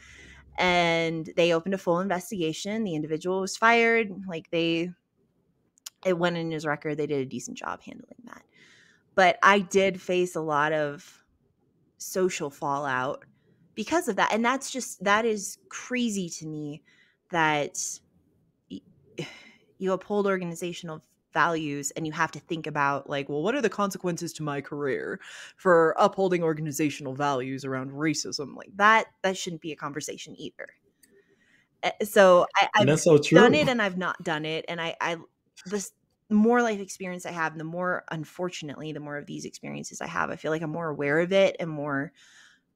And they opened a full investigation. The individual was fired. Like, it went in his record. They did a decent job handling that. But I did face a lot of social fallout because of that. And that is crazy to me, that you uphold organizational values and you have to think about, like, well, what are the consequences to my career for upholding organizational values around racism? Like, that shouldn't be a conversation either. So And I've that's so done true. it and I've not done it. And this more life experience I have, the more, unfortunately, the more of these experiences I have, I feel like I'm more aware of it and more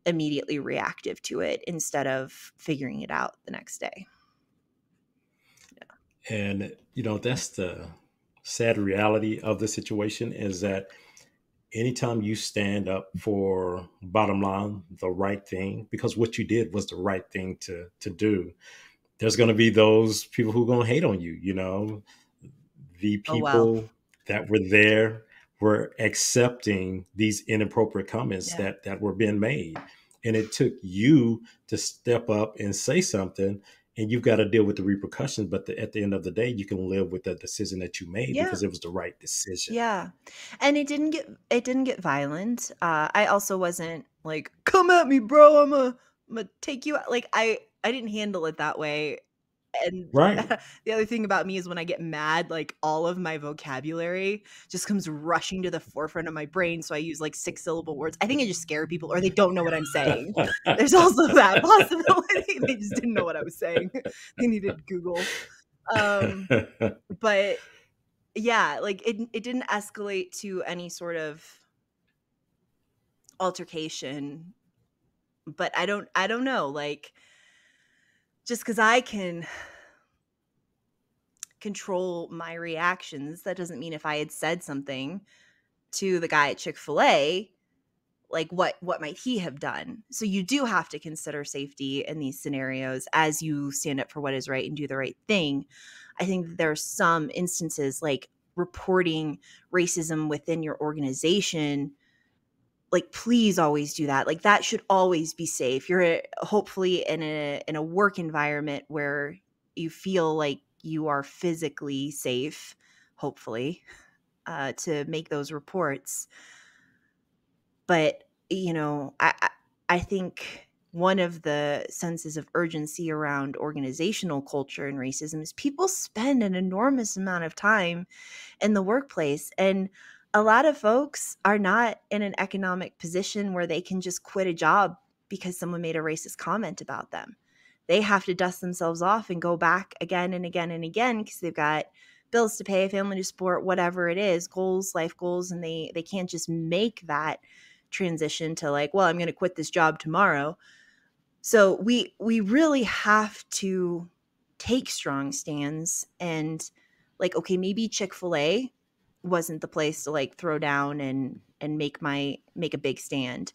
immediately reactive to it instead of figuring it out the next day. And you know, that's the sad reality of the situation, is that anytime you stand up for, bottom line, the right thing, because what you did was the right thing to do, there's going to be those people who are going to hate on you. You know, the Oh, well. people that were there were accepting these inappropriate comments Yeah. that were being made, and it took you to step up and say something, and you've got to deal with the repercussions. But at the end of the day, you can live with the decision that you made, Yeah. because it was the right decision. Yeah. And it didn't get violent. I also wasn't like, come at me, bro. I'm a take you out. Like, I didn't handle it that way. And Right. the other thing about me is, when I get mad, like, all of my vocabulary just comes rushing to the forefront of my brain. So I use like 6-syllable words. I think I just scare people, or they don't know what I'm saying. There's also that possibility. They just didn't know what I was saying. They needed Google. But yeah, like, it didn't escalate to any sort of altercation. But I don't know, like, just because I can control my reactions, that doesn't mean if I had said something to the guy at Chick-fil-A, like, what might he have done? So you do have to consider safety in these scenarios as you stand up for what is right and do the right thing. I think that there are some instances, like reporting racism within your organization, like, please always do that. Like, that should always be safe. You're hopefully in a work environment where you feel like you are physically safe, hopefully, to make those reports. But, you know, I think one of the senses of urgency around organizational culture and racism is people spend an enormous amount of time in the workplace. And a lot of folks are not in an economic position where they can just quit a job because someone made a racist comment about them. They have to dust themselves off and go back again and again and again because they've got bills to pay, family to support, whatever it is, goals, life goals, and they can't just make that transition to like, well, I'm going to quit this job tomorrow. So we really have to take strong stands and like, okay, maybe Chick-fil-A wasn't the place to like throw down and make a big stand.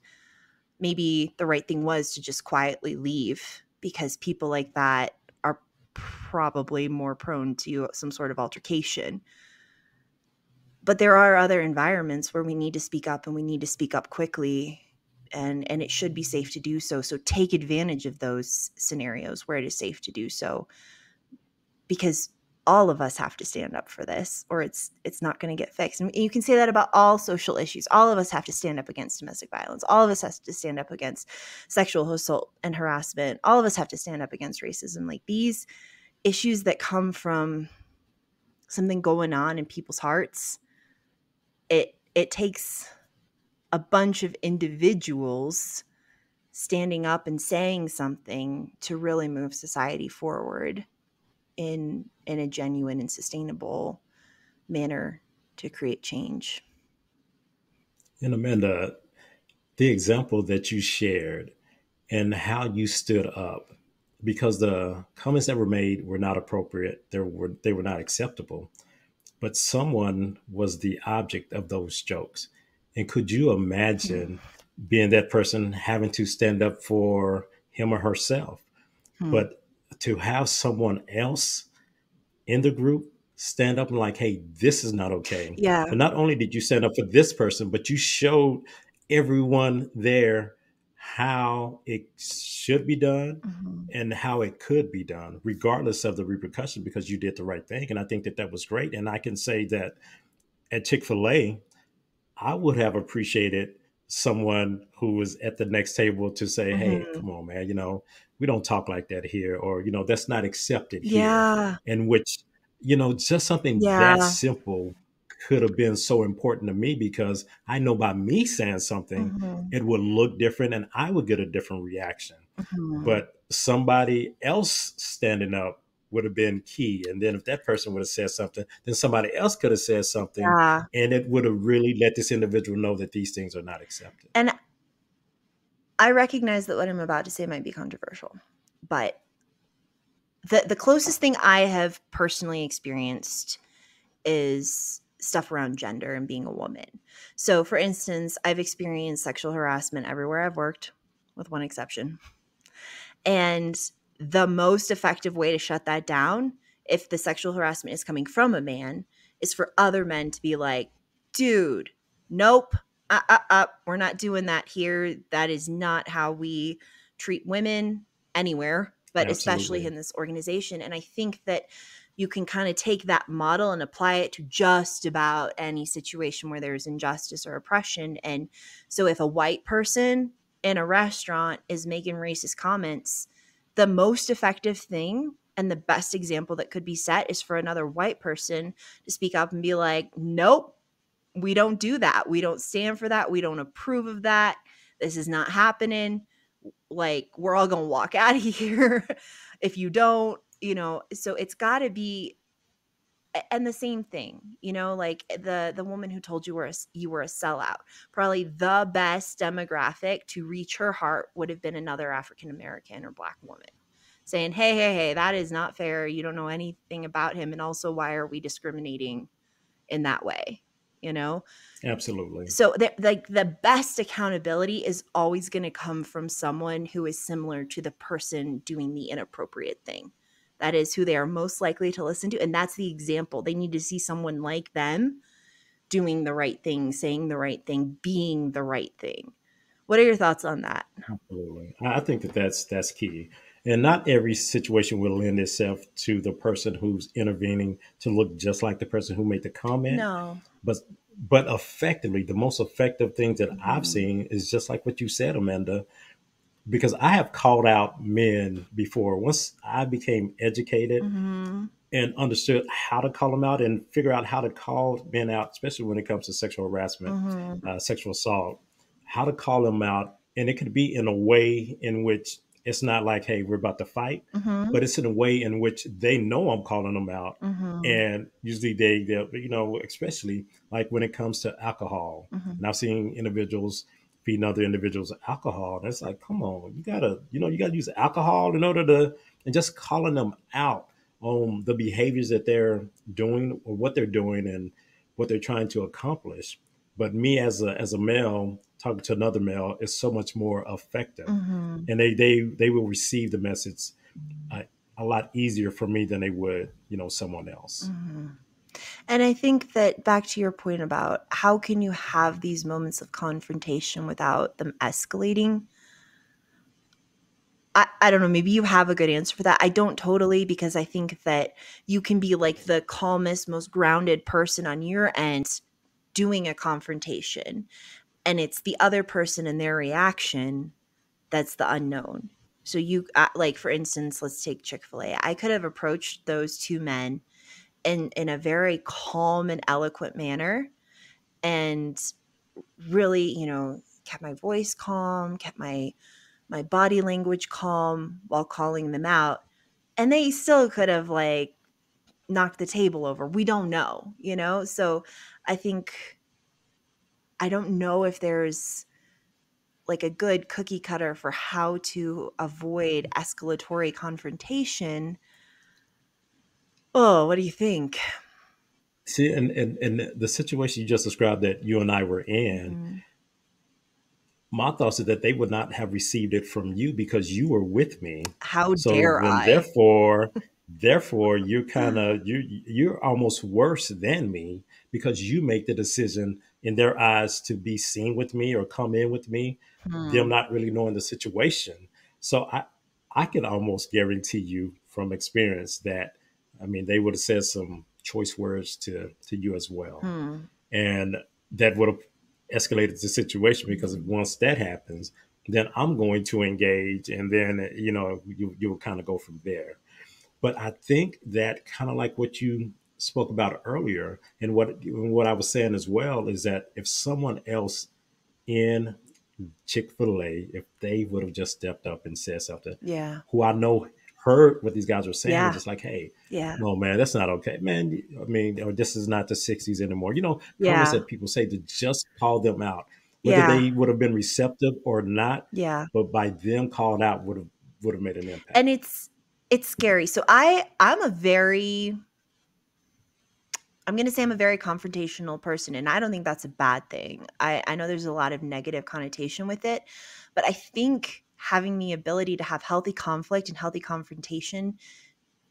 Maybe the right thing was to just quietly leave because people like that are probably more prone to some sort of altercation. But there are other environments where we need to speak up and we need to speak up quickly, and it should be safe to do so. So take advantage of those scenarios where it is safe to do so, because all of us have to stand up for this or it's not going to get fixed. And you can say that about all social issues. All of us have to stand up against domestic violence. All of us have to stand up against sexual assault and harassment. All of us have to stand up against racism. Like these issues that come from something going on in people's hearts, it takes a bunch of individuals standing up and saying something to really move society forward in a genuine and sustainable manner to create change. And Amanda, the example that you shared and how you stood up, because the comments that were made were not appropriate, they were not acceptable, but someone was the object of those jokes. And could you Hmm. imagine being that person having to stand up for him or herself? Hmm. But to have someone else in the group stand up and like, hey, this is not okay. Yeah. But not only did you stand up for this person, but you showed everyone there how it should be done Hmm. and how it could be done, regardless of the repercussion, because you did the right thing. And I think that that was great. And I can say that at Chick-fil-A, I would have appreciated someone who was at the next table to say, hey, Hmm. come on, man, we don't talk like that here, or, that's not accepted here. Yeah. In which, just something that Yeah. simple could have been so important to me because I know by me saying something, Hmm. it would look different and I would get a different reaction. Hmm. But somebody else standing up would have been key. And then if that person would have said something, then somebody else could have said something, Yeah. and it would have really let this individual know that these things are not accepted. And I recognize that what I'm about to say might be controversial, but the closest thing I have personally experienced is stuff around gender and being a woman. So, for instance, I've experienced sexual harassment everywhere I've worked, with one exception. And the most effective way to shut that down, if the sexual harassment is coming from a man, is for other men to be like, dude, nope, we're not doing that here. That is not how we treat women anywhere, but especially Absolutely. in this organization. And I think that you can kind of take that model and apply it to just about any situation where there's injustice or oppression. And so if a white person in a restaurant is making racist comments, the most effective thing and the best example that could be set is for another white person to speak up and be like, nope, we don't do that. We don't stand for that. We don't approve of that. This is not happening. Like, we're all going to walk out of here if you don't, so it's got to be. And the same thing, like the woman who told you you were a sellout, probably the best demographic to reach her heart would have been another African American or Black woman saying, hey, that is not fair. You don't know anything about him. And also, why are we discriminating in that way? You know? Absolutely. So like the best accountability is always going to come from someone who is similar to the person doing the inappropriate thing. That is who they are most likely to listen to. And that's the example. They need to see someone like them doing the right thing, saying the right thing, being the right thing. What are your thoughts on that? Absolutely. I think that that's key. And not every situation will lend itself to the person who's intervening to look just like the person who made the comment. No. But but effectively, the most effective things that I've Mhm. seen is just like what you said, Amanda, because I have called out men before. Once I became educated Mhm. and understood how to call them out and figure out how to call men out, especially when it comes to sexual harassment, Mhm. sexual assault, how to call them out And it could be in a way in which it's not like, hey, we're about to fight, Mhm. but it's in a way in which they know I'm calling them out. Mhm. And usually they'll, especially like when it comes to alcohol. Mhm. And I've seen individuals feeding other individuals alcohol. And it's like, come on, you gotta use alcohol in order to, and just calling them out on the behaviors that they're doing or what they're doing and what they're trying to accomplish. But me as a male talking to another male is so much more effective, Mhm. and they will receive the message a, a lot easier for me than they would someone else. Mhm. And I think that back to your point about how can you have these moments of confrontation without them escalating? I don't know, maybe you have a good answer for that. I don't totally, because I think that you can be like the calmest, most grounded person on your end doing a confrontation, and it's the other person and their reaction that's the unknown. So you like, for instance, let's take Chick-fil-A. I could have approached those two men in a very calm and eloquent manner, and really, kept my voice calm, kept my body language calm while calling them out, and they still could have like knocked the table over. We don't know. So I think, I don't know if there's like a good cookie cutter for how to avoid escalatory confrontation. Oh, what do you think? See, and the situation you just described that you and I were in, Mhm. my thoughts is that they would not have received it from you because you were with me. How So dare then, I? therefore, you're kind of you're almost worse than me because you make the decision in their eyes to be seen with me or come in with me, them Hmm. not really knowing the situation. So I can almost guarantee you from experience that, I mean, they would have said some choice words to you as well, Hmm. and that would have escalated the situation, because Mhm. once that happens, then I'm going to engage, and then you'll kind of go from there. But I think that, kind of like what you spoke about earlier, and what I was saying as well, is that if someone else in Chick-fil-A, if they would have just stepped up and said something, Yeah. who I know heard what these guys were saying, and Yeah. just like, hey, Yeah. no, man, that's not okay, man. I mean, or this is not the 60s anymore. Comments Yeah. that people say, to just call them out, whether Yeah. they would have been receptive or not, Yeah. but by them calling out would have made an And impact. it's scary. So I'm going to say I'm a very confrontational person, and I don't think that's a bad thing. I know there's a lot of negative connotation with it, but I think having the ability to have healthy conflict and healthy confrontation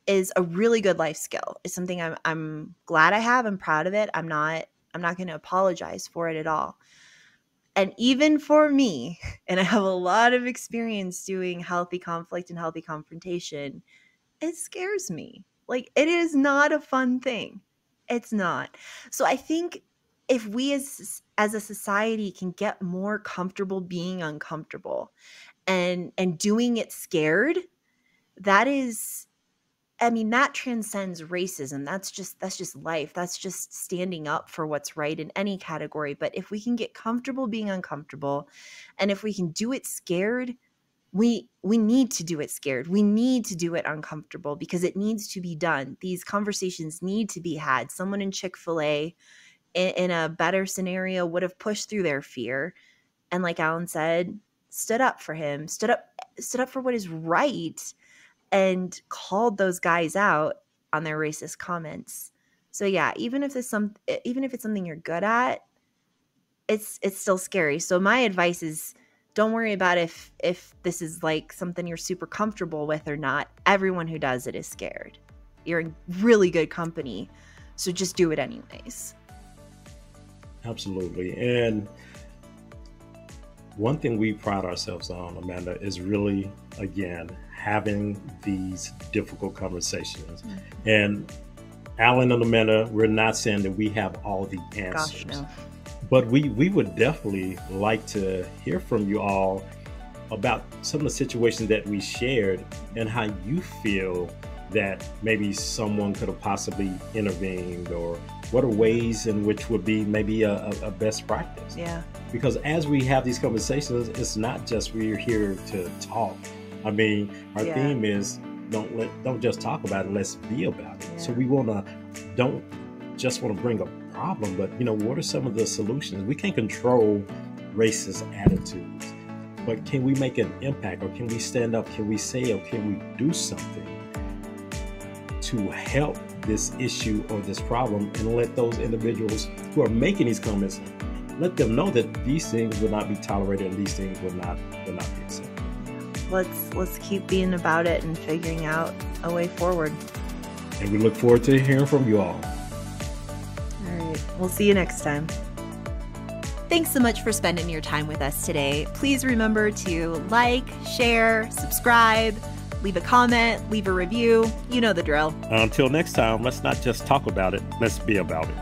is a really good life skill. It's something I'm glad I have. I'm proud of it. I'm not going to apologize for it at all. And even for me, and I have a lot of experience doing healthy conflict and healthy confrontation, it scares me. Like, it is not a fun thing. It's not. So I think if we as a society can get more comfortable being uncomfortable and doing it scared, that is, I mean, that transcends racism. That's just life. That's just standing up for what's right in any category. But if we can get comfortable being uncomfortable, and if we can do it scared, we need to do it scared. We need to do it uncomfortable because it needs to be done. These conversations need to be had. Someone in Chick-fil-A in a better scenario would have pushed through their fear and, like Alan said, stood up for him, stood up for what is right, and called those guys out on their racist comments. So yeah, even if it's something you're good at, it's still scary. So my advice is, don't worry about if this is like something you're super comfortable with or not. Everyone who does it is scared. You're in really good company. So just do it anyways. Absolutely. And one thing we pride ourselves on, Amanda, is really, again, having these difficult conversations. Mm. And Alan and Amanda, we're not saying that we have all the Gosh, answers, no. but we would definitely like to hear from you all about some of the situations that we shared and how you feel that maybe someone could have possibly intervened, or what are ways in which would be maybe a best practice? Yeah. Because as we have these conversations, it's not just we're here to talk. I mean, our theme is don't just talk about it, let's be about it. So we don't just want to bring a problem, but what are some of the solutions? We can't control racist attitudes, but can we make an impact, or can we stand up? Can we say, or can we do something to help this issue or this problem, and let those individuals who are making these comments, let them know that these things will not be tolerated and these things will not be accepted. Let's keep being about it and figuring out a way forward. And we look forward to hearing from you all. All right. We'll see you next time. Thanks so much for spending your time with us today. Please remember to like, share, subscribe, leave a comment, leave a review. You know the drill. Until next time, let's not just talk about it, let's be about it.